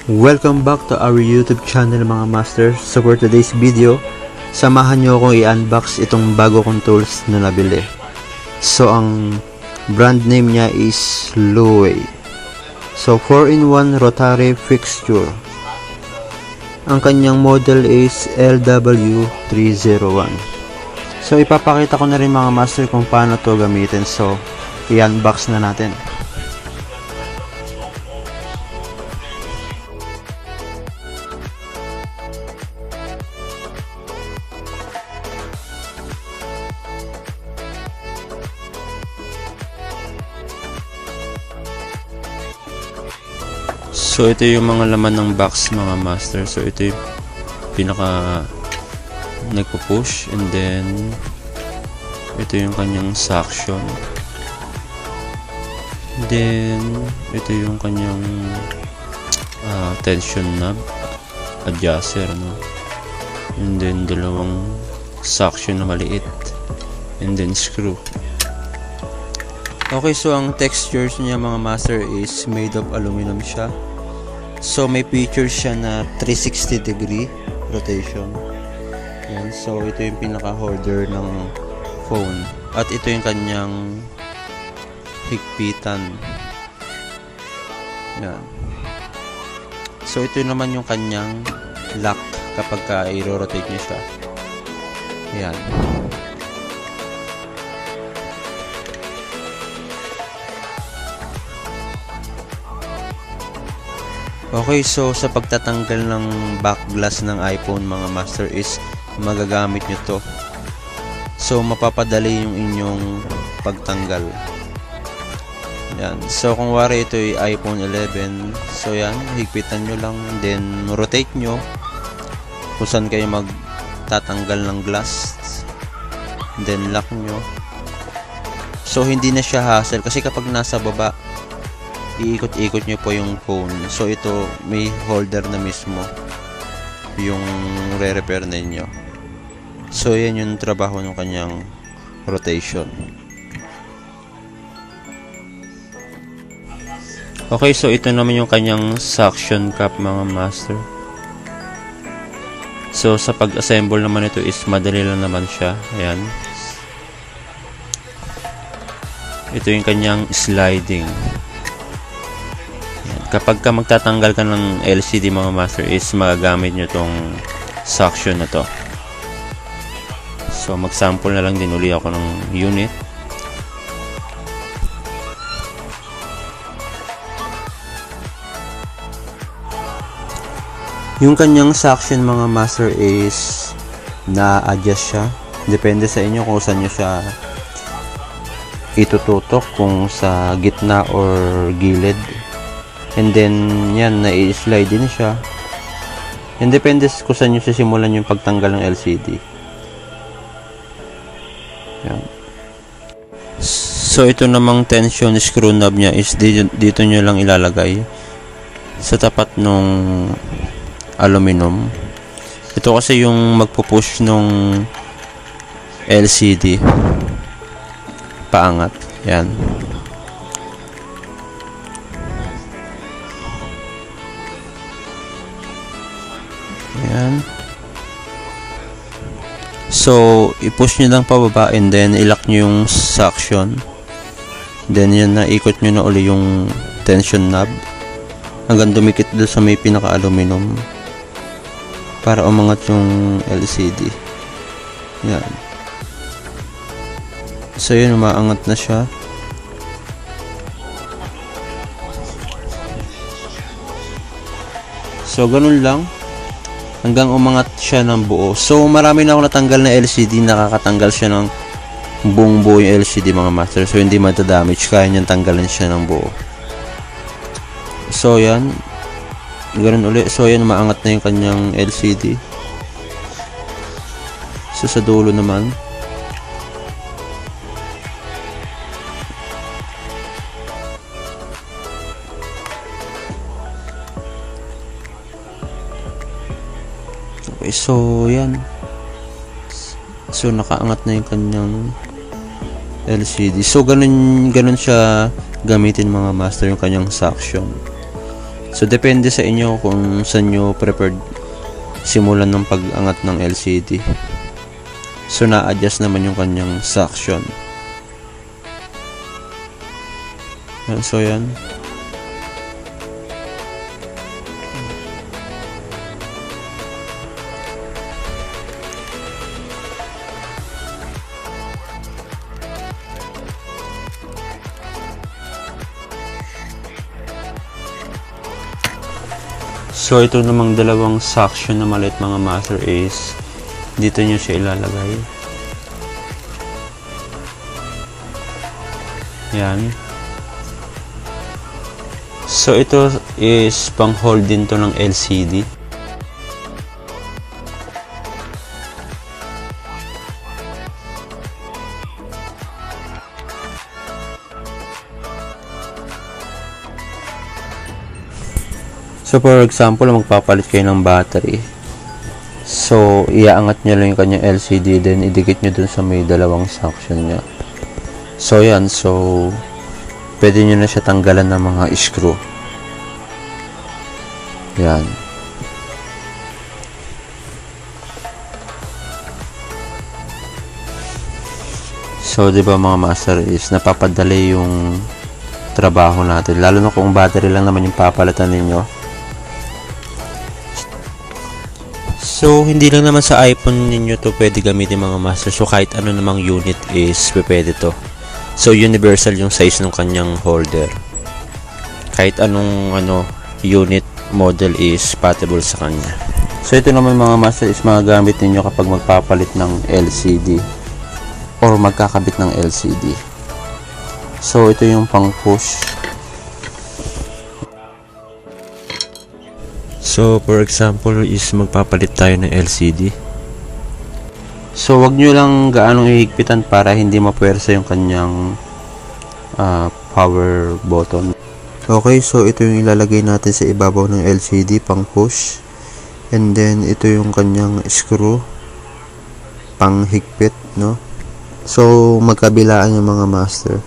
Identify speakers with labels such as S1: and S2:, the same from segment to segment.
S1: Welcome back to our YouTube channel mga master. So for today's video, samahan nyo akong i-unbox itong bago kong tools na nabili. So ang brand name niya is Lowe. So 4-in-1 rotary fixture. Ang kanyang model is LW301. So ipapakita ko na rin mga master kung paano to gamitin. So i-unbox na natin. So ito yung mga laman ng box mga master. So ito yung pinaka nagpo-push, and then ito yung kanyang suction, then ito yung kanyang tension knob adjuster, no? And then dalawang suction na maliit, and then screw. Okay, so ang textures niya mga master is made of aluminum siya. So may features siya na 360 degree rotation. Yan. So ito yung pinaka holder ng phone, at ito yung kanyang higpitan. Yan. So ito naman yung kanyang lock kapag i-rotate niyo siya. Yan. Okay, so sa pagtatanggal ng back glass ng iPhone mga master is magagamit nyo to. So mapapadali yung inyong pagtanggal. Yan. So kung wari ito ay iPhone 11, so yan, higpitan nyo lang, then rotate nyo kung saan kayo magtatanggal ng glass, then lock nyo. So hindi na siya hassle kasi kapag nasa baba, iikot-ikot nyo po yung phone. So ito may holder na mismo yung re-repair ninyo. So yan yung trabaho ng kanyang rotation. Okay, so ito naman yung kanyang suction cup mga master. So sa pag-assemble naman ito is madali lang naman siya. Ayan. Ito yung kanyang sliding. Kapag ka magtatanggal ka ng LCD mga master is magagamit nyo tong suction na to. So mag-sample na lang din uli ako ng unit. Yung kanyang suction mga master is na-adjust siya. Depende sa inyo kung saan nyo siya itututok, kung sa gitna or gilid. And then, yan, na-slide din siya. And depende kung saan nyo sisimulan yung pagtanggal ng LCD. Yan. So, ito namang tension screw knob niya is dito nyo lang ilalagay sa tapat nung aluminum. Ito kasi yung magpupush nung LCD paangat. Yan. Ayan. So, i-push nyo lang pababa, and then i-lock nyo yung suction. Then, yan na, ikot nyo na uli yung tension knob hanggang dumikit doon sa may pinaka-aluminum para umangat yung LCD. Yan. So, yun, umaangat na siya. So, ganun lang hanggang umangat siya ng buo. So marami na ako natanggal na LCD, nakakatanggal siya ng buong buo yung LCD mga master. So hindi matadamage, kaya niyang tanggalan siya ng buo. So yan, ganun ulit. So yan, maangat na yung kanyang LCD. So sa dulo naman, okay, so yan. So nakaangat na yung kanyang LCD. So ganun siya gamitin mga master, yung kanyang suction. So depende sa inyo kung saan nyo preferred simulan ng pag-angat ng LCD. So na-adjust naman yung kanyang suction. Yan, so yan. So ito namang dalawang suction na maliit mga master is dito nyo siya ilalagay. Yan. So ito is pang hold din to ng LCD. So for example, magpapalit kayo ng battery. So iaangat nyo lang yung kanyang LCD, then idikit nyo dun sa may dalawang suction nya. So yan, so pwede nyo na siya tanggalan ng mga screw. Yan. So diba mga master is napapadali yung trabaho natin, lalo na kung battery lang naman yung papalitan ninyo. So, hindi lang naman sa iPhone ninyo to pwede gamitin mga master. So, kahit ano namang unit is pwede to. So, universal yung size ng kanyang holder. Kahit anong unit model is compatible sa kanya. So, ito naman mga master is magagamit ninyo kapag magpapalit ng LCD or magkakabit ng LCD. So, ito yung pang push. So, for example, is magpapalit tayo ng LCD. So, wag nyo lang gaanong ihigpitan para hindi mapuwersa yung kanyang power button. Okay, so ito yung ilalagay natin sa ibabaw ng LCD, pang push. And then, ito yung kanyang screw, pang higpit, no? So, magkabilaan yung mga master.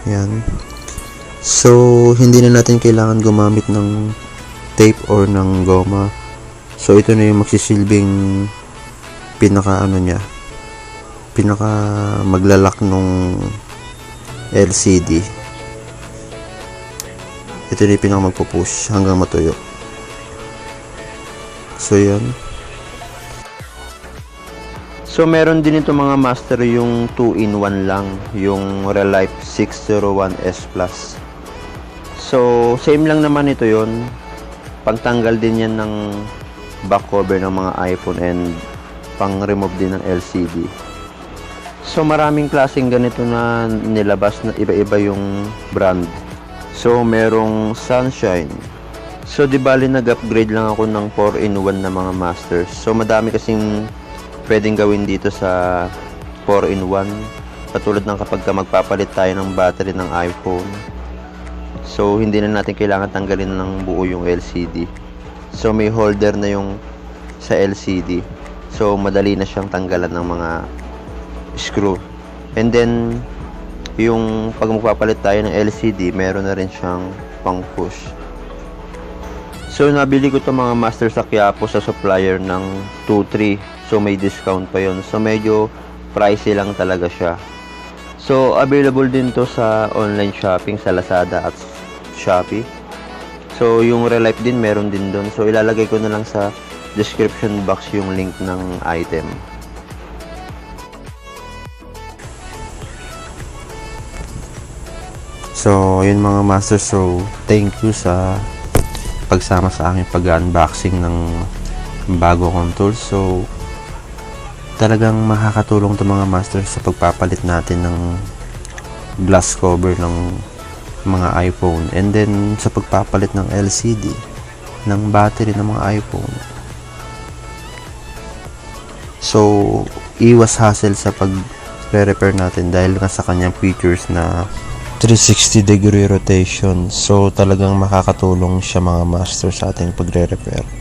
S1: Yan. So, hindi na natin kailangan gumamit ng tape or ng goma. So ito na yung magsisilbing pinaka maglalak nung LCD. Ito na yung pinaka magpupush hanggang matuyo. So yan. So meron din ito mga master yung 2-in-1 lang, yung Relife 601S Plus. So same lang naman ito yon. Pagtanggal din yan ng back cover ng mga iPhone and pang remove din ng LCD. So maraming klaseng ganito na nilabas na iba-iba yung brand. So merong Sunshine. So di bali nag-upgrade lang ako ng 4-in-1 na mga masters. So madami kasing pwedeng gawin dito sa 4-in-1. Katulad ng kapag magpapalit tayo ng battery ng iPhone. So, hindi na natin kailangan tanggalin ng buo yung LCD. So, may holder na yung sa LCD. So, madali na siyang tanggalan ng mga screw. And then, yung pag magpapalit tayo ng LCD, meron na rin siyang pang push. So, nabili ko to mga master sa Quiapo sa supplier ng 2-3. So, may discount pa yon. So, medyo pricey lang talaga siya. So, available din to sa online shopping sa Lazada at Shopee. So, yung Relife din, meron din doon. So, ilalagay ko na lang sa description box yung link ng item. So, yun mga master. So, thank you sa pagsama sa aking pag-unboxing ng bago kong tools. So, talagang makakatulong to mga master sa pagpapalit natin ng glass cover ng mga iPhone, and then sa pagpapalit ng LCD ng battery ng mga iPhone. So iwas hassle sa pag-repair natin dahil nga sa kanyang features na 360 degree rotation. So talagang makakatulong siya mga master sa ating pagre-repair.